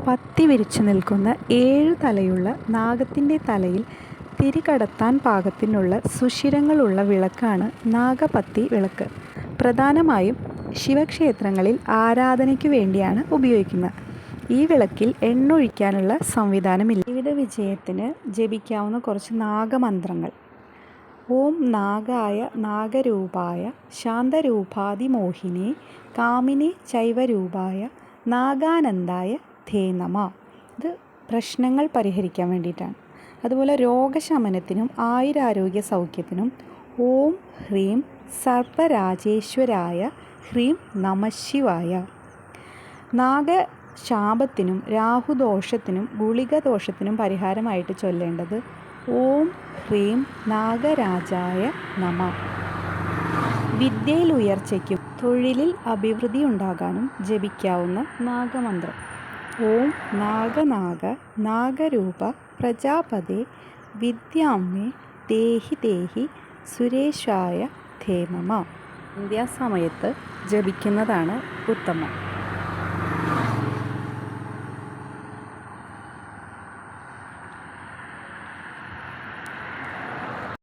പത്തി വിരിച്ചു നിൽക്കുന്ന 7 തലയുള്ള നാഗത്തിൻ്റെ തലയിൽ തിരികടത്താൻ പാകത്തിനുള്ള സുഷിരങ്ങളുള്ള വിളക്കാണ് നാഗപത്തി വിളക്ക്. പ്രധാനമായും ശിവക്ഷേത്രങ്ങളിൽ ആരാധനയ്ക്കു വേണ്ടിയാണ് ഉപയോഗിക്കുന്നത്. ഈ വിളക്കിൽ എണ്ണ ഒഴിക്കാനുള്ള സംവിധാനമില്ല. ജീവിത വിജയത്തിന് ജപിക്കാവുന്ന കുറച്ച് നാഗമന്ത്രങ്ങൾ: ഓം നാഗായ നാഗരൂപായ ശാന്തരൂപാതിമോഹിനേ കാമിനേ ചൈവരൂപായ നാഗാനന്ദായ ധേ നമഃ. ഇത് പ്രശ്നങ്ങൾ പരിഹരിക്കാൻ വേണ്ടിയിട്ടാണ്. അതുപോലെ രോഗശമനത്തിനും ആയുരാരോഗ്യ സൗഖ്യത്തിനും ഓം ഹ്രീം സർപ്പരാജേശ്വരായ ഹ്രീം നമഃശിവായ. നാഗശാപത്തിനും രാഹുദോഷത്തിനും ഗുളികദോഷത്തിനും പരിഹാരമായിട്ട് ചൊല്ലേണ്ടത് ഓം ഹ്രീം നാഗരാജായ നമഃ. വിദ്യയിൽ ഉയർച്ചയ്ക്കും തൊഴിലിൽ അഭിവൃദ്ധി ഉണ്ടാകാനും ജപിക്കാവുന്ന നാഗമന്ത്രം: ഓം നാഗനാഗ നാഗരൂപ പ്രജാപതേ വിദ്യാംമേ ദേഹി ദേഹി സുരേശായ ധേ നമഃ. സന്ധ്യാസമയത്ത് ജപിക്കുന്നതാണ് ഉത്തമം.